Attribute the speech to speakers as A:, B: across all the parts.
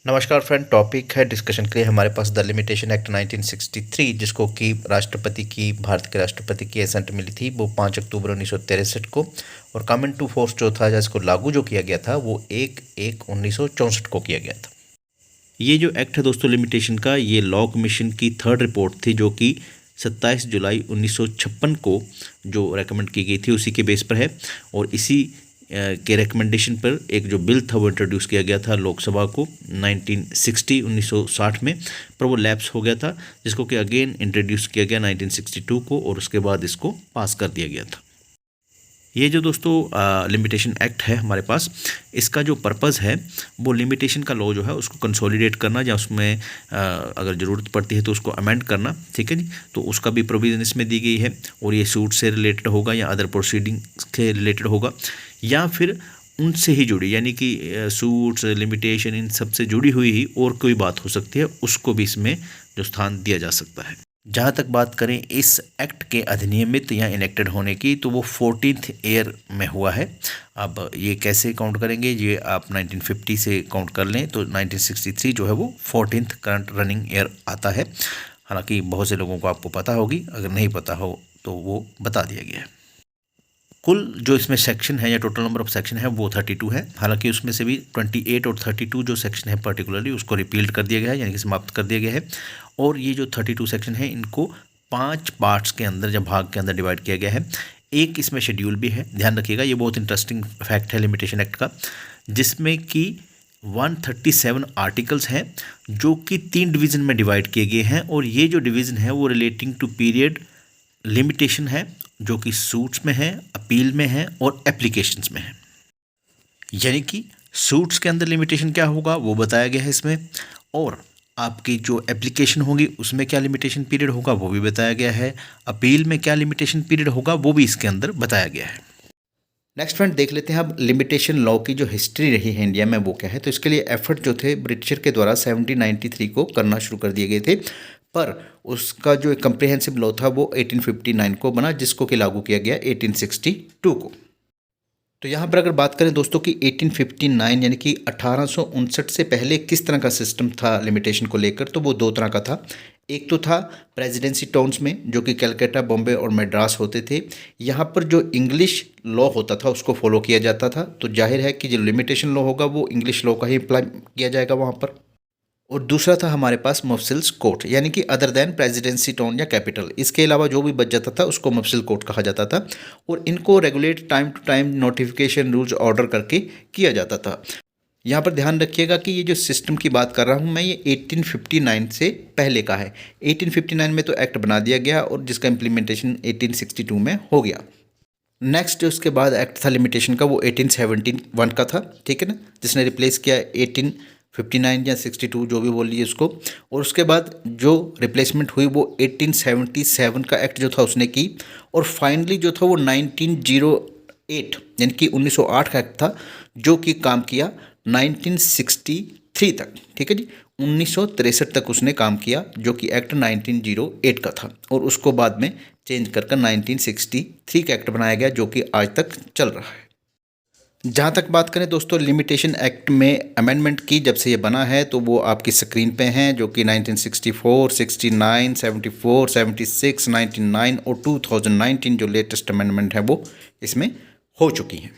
A: नमस्कार friend, topic है discussion के लिए हमारे पास द लिमिटेशन एक्ट 1963, जिसको कि भारत के राष्ट्रपति की एसेंट मिली थी वो 5 अक्टूबर 1963 को। और कम इनटू फोर्स जो था, जिसको लागू जो किया गया था वो 1/1/1964 को किया गया था। ये जो एक्ट है दोस्तों लिमिटेशन का, ये लॉ कमीशन की थर्ड रिपोर्ट थी जो कि 27 जुलाई 1956 को जो रेकमेंड की गई थी उसी के बेस पर है। और इसी के रिकमेंडेशन पर एक जो बिल था वो इंट्रोड्यूस किया गया था लोकसभा को 1960 में, पर वो लैप्स हो गया था, जिसको कि अगेन इंट्रोड्यूस किया गया 1962 को और उसके बाद इसको पास कर दिया गया था। ये जो दोस्तों लिमिटेशन एक्ट है हमारे पास, इसका जो पर्पज़ है वो लिमिटेशन का लॉ जो है उसको कंसोलिडेट करना, या उसमें अगर ज़रूरत पड़ती है तो उसको अमेंड करना, ठीक है जी। तो उसका भी प्रोविज़न इसमें दी गई है, और ये सूट से रिलेटेड होगा या अदर प्रोसीडिंग से रिलेटेड होगा, या फिर उनसे ही जुड़ी, यानी कि सूट्स लिमिटेशन इन सब से जुड़ी हुई ही और कोई बात हो सकती है, उसको भी इसमें जो स्थान दिया जा सकता है। जहाँ तक बात करें इस एक्ट के अधिनियमित या इनेक्टेड होने की, तो वो 14th ईयर में हुआ है। अब ये कैसे काउंट करेंगे, ये आप 1950 से काउंट कर लें तो 1963 जो है वो 14th करंट रनिंग ईयर आता है। हालांकि बहुत से लोगों को आपको पता होगी, अगर नहीं पता हो तो वो बता दिया गया है। कुल जो इसमें सेक्शन है या टोटल नंबर ऑफ सेक्शन है वो 32 है। हालांकि उसमें से भी 28 और 32 जो सेक्शन है पर्टिकुलरली उसको रिपील्ड कर दिया गया है, यानी कि समाप्त कर दिया गया है। और ये जो 32 सेक्शन है इनको 5 पार्ट्स के अंदर या भाग के अंदर डिवाइड किया गया है। एक इसमें शेड्यूल भी है, ध्यान रखिएगा, ये बहुत इंटरेस्टिंग फैक्ट है लिमिटेशन एक्ट का, जिसमें कि 137 आर्टिकल्स हैं जो कि 3 डिवीज़न में डिवाइड किए गए हैं। और ये जो डिवीज़न है वो रिलेटिंग टू पीरियड लिमिटेशन है, जो कि सूट्स में है, अपील में है और एप्लीकेशंस में है। यानी कि सूट्स के अंदर लिमिटेशन क्या होगा वो बताया गया है इसमें, और आपकी जो एप्लीकेशन होगी उसमें क्या लिमिटेशन पीरियड होगा वो भी बताया गया है, अपील में क्या लिमिटेशन पीरियड होगा वो भी इसके अंदर बताया गया है। नेक्स्ट फ्रेंड देख लेते हैं अब लिमिटेशन लॉ की जो हिस्ट्री रही है इंडिया में वो क्या है। तो इसके लिए एफर्ट जो थे ब्रिटिशर के द्वारा 1793 को करना शुरू कर दिए गए थे, पर उसका जो एक कंप्रिहेंसिव लॉ था वो 1859 को बना, जिसको कि लागू किया गया 1862 को। तो यहाँ पर अगर बात करें दोस्तों कि 1859 यानी कि 1859 से पहले किस तरह का सिस्टम था लिमिटेशन को लेकर, तो वो दो तरह का था। एक तो था प्रेसिडेंसी टाउन्स में, जो कि कलकत्ता, बॉम्बे और मद्रास होते थे। यहाँ पर जो इंग्लिश लॉ होता था उसको फॉलो किया जाता था, तो जाहिर है कि जो लिमिटेशन लॉ होगा वो इंग्लिश लॉ का ही अप्लाई किया जाएगा वहाँ पर। और दूसरा था हमारे पास मफसिल्स कोर्ट, यानी कि अदर देन प्रेसिडेंसी टाउन या कैपिटल, इसके अलावा जो भी बच जाता था उसको मफसिल कोर्ट कहा जाता था। और इनको regulate time to time notification rules order करके किया जाता था। यहाँ पर ध्यान रखिएगा कि ये जो सिस्टम की बात कर रहा हूँ मैं, ये 1859 से पहले का है। 1859 में तो एक्ट बना दिया गया और जिसका इम्प्लीमेंटेशन 1862 में हो गया। नेक्स्ट उसके बाद एक्ट था लिमिटेशन का वो 1871 का था, ठीक है ना, जिसने रिप्लेस किया 1859 या 62 जो भी बोल लीजिए उसको। और उसके बाद जो रिप्लेसमेंट हुई वो 1877 का एक्ट जो था उसने की। और फाइनली जो था वो 1908 यानी कि 1908 का एक्ट था, जो कि काम किया 1963 तक, ठीक है जी। 1963 तक उसने काम किया, जो कि एक्ट 1908 का था, और उसको बाद में चेंज कर 1963 का एक्ट बनाया गया, जो कि आज तक चल रहा है। जहाँ तक बात करें दोस्तों लिमिटेशन एक्ट में अमेंडमेंट की जब से ये बना है, तो वो आपकी स्क्रीन पे हैं, जो कि 1964, 69, 74, 76, 99 और 2019 जो लेटेस्ट अमेंडमेंट है वो इसमें हो चुकी हैं।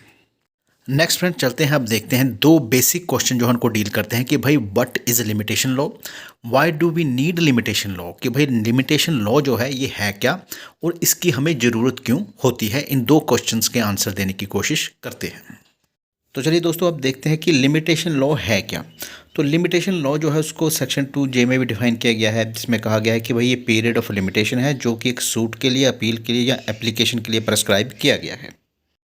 A: नेक्स्ट फ्रेंड चलते हैं, अब देखते हैं दो बेसिक क्वेश्चन जो हमको डील करते हैं कि भाई what is limitation law, why do we need limitation law, कि भाई लिमिटेशन लॉ जो है ये है क्या और इसकी हमें ज़रूरत क्यों होती है। इन दो क्वेश्चंस के आंसर देने की कोशिश करते हैं। तो चलिए दोस्तों अब देखते हैं कि लिमिटेशन लॉ है क्या। तो लिमिटेशन लॉ जो है उसको सेक्शन 2J में भी डिफाइन किया गया है, जिसमें कहा गया है कि भाई ये पीरियड ऑफ लिमिटेशन है जो कि एक सूट के लिए, अपील के लिए या एप्लीकेशन के लिए प्रेस्क्राइब किया गया है।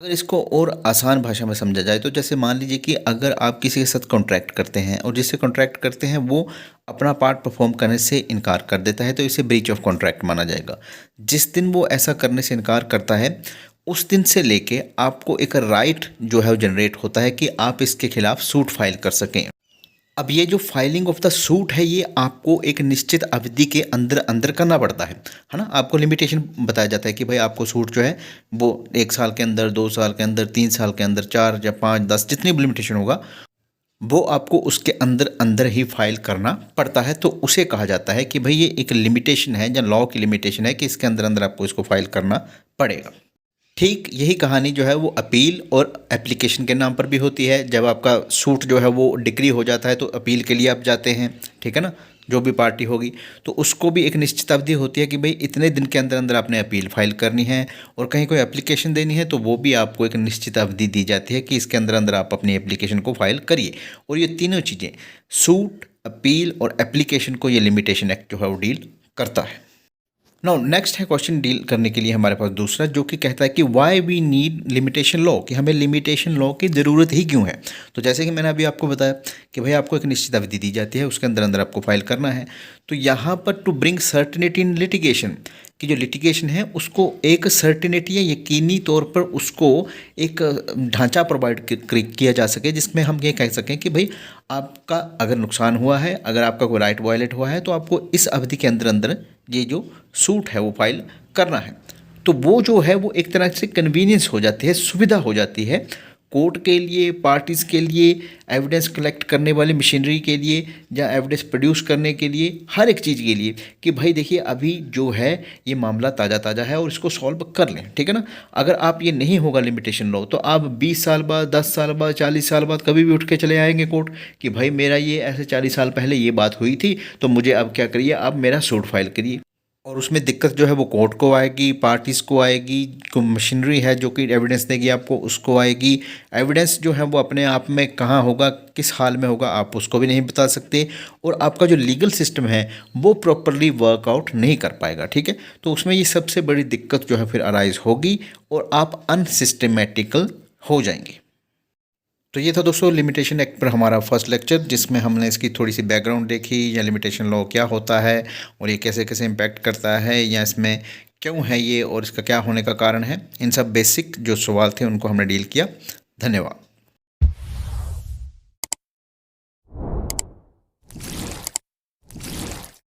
A: अगर इसको और आसान भाषा में समझा जाए तो जैसे मान लीजिए कि अगर आप किसी के साथ कॉन्ट्रैक्ट करते हैं और जिससे कॉन्ट्रैक्ट करते हैं वो अपना पार्ट परफॉर्म करने से इनकार कर देता है, तो इसे ब्रीच ऑफ कॉन्ट्रैक्ट माना जाएगा। जिस दिन वो ऐसा करने से इनकार करता है उस दिन से लेके आपको एक राइट जो है वो जनरेट होता है कि आप इसके खिलाफ सूट फाइल कर सकें। अब ये जो फाइलिंग ऑफ द सूट है ये आपको एक निश्चित अवधि के अंदर अंदर करना पड़ता है ना। आपको लिमिटेशन बताया जाता है कि भाई आपको सूट जो है वो 1 साल के अंदर, 2 साल के अंदर, 3 साल के अंदर, 4 या 5, 10 जितनी भी लिमिटेशन होगा वो आपको उसके अंदर अंदर ही फाइल करना पड़ता है। तो उसे कहा जाता है कि भाई ये एक लिमिटेशन है या लॉ की लिमिटेशन है कि इसके अंदर अंदर आपको इसको फाइल करना पड़ेगा। ठीक यही कहानी जो है वो अपील और एप्लीकेशन के नाम पर भी होती है। जब आपका सूट जो है वो डिक्री हो जाता है तो अपील के लिए आप जाते हैं, ठीक है ना, जो भी पार्टी होगी तो उसको भी एक निश्चित अवधि होती है कि भाई इतने दिन के अंदर अंदर आपने अपील फाइल करनी है, और कहीं कोई एप्लीकेशन देनी है तो वो भी आपको एक निश्चित अवधि दी जाती है कि इसके अंदर अंदर आप अपनी एप्लीकेशन को फाइल करिए। और ये तीनों चीज़ें, सूट, अपील और एप्लीकेशन को ये लिमिटेशन एक्ट जो है वो डील करता है। नाउ नेक्स्ट है क्वेश्चन डील करने के लिए हमारे पास दूसरा, जो कि कहता है कि why we need limitation law, कि हमें लिमिटेशन लॉ की ज़रूरत ही क्यों है। तो जैसे कि मैंने अभी आपको बताया कि भाई आपको एक निश्चित अवधि दी जाती है, उसके अंदर अंदर आपको फाइल करना है। तो यहाँ पर to bring certainty in litigation, कि जो लिटिगेशन है उसको एक सर्टिनिटी या यकीनी तौर पर उसको एक ढांचा प्रोवाइड किया जा सके, जिसमें हम ये कह सकें कि भाई आपका अगर नुकसान हुआ है, अगर आपका कोई राइट वायलेट हुआ है तो आपको इस अवधि के अंदर अंदर ये जो सूट है वो फाइल करना है। तो वो जो है वो एक तरह से कन्वीनियंस हो जाती है, सुविधा हो जाती है कोर्ट के लिए, पार्टीज़ के लिए, एविडेंस कलेक्ट करने वाली मशीनरी के लिए या एविडेंस प्रोड्यूस करने के लिए, हर एक चीज़ के लिए कि भाई देखिए अभी जो है ये मामला ताज़ा ताज़ा है और इसको सॉल्व कर लें, ठीक है ना। अगर आप ये नहीं होगा लिमिटेशन लॉ तो आप 20 साल बाद, 10 साल बाद, 40 साल बाद कभी भी उठ के चले आएंगे कोर्ट कि भाई मेरा ये ऐसे 40 साल पहले ये बात हुई थी तो मुझे अब क्या करिए, अब मेरा सूट फाइल करिए। और उसमें दिक्कत जो है वो कोर्ट को आएगी, पार्टीज़ को आएगी, को मशीनरी है जो कि एविडेंस देगी आपको उसको आएगी। एविडेंस जो है वो अपने आप में कहाँ होगा, किस हाल में होगा, आप उसको भी नहीं बता सकते, और आपका जो लीगल सिस्टम है वो प्रॉपरली वर्कआउट नहीं कर पाएगा, ठीक है। तो उसमें ये सबसे बड़ी दिक्कत जो है फिर अराइज होगी और आप अनसिस्टमेटिकल हो जाएंगे। तो ये था दोस्तों लिमिटेशन एक्ट पर हमारा फर्स्ट लेक्चर, जिसमें हमने इसकी थोड़ी सी बैकग्राउंड देखी, या लिमिटेशन लॉ क्या होता है और ये कैसे कैसे इम्पैक्ट करता है, या इसमें क्यों है ये और इसका क्या होने का कारण है। इन सब बेसिक जो सवाल थे उनको हमने डील किया। धन्यवाद।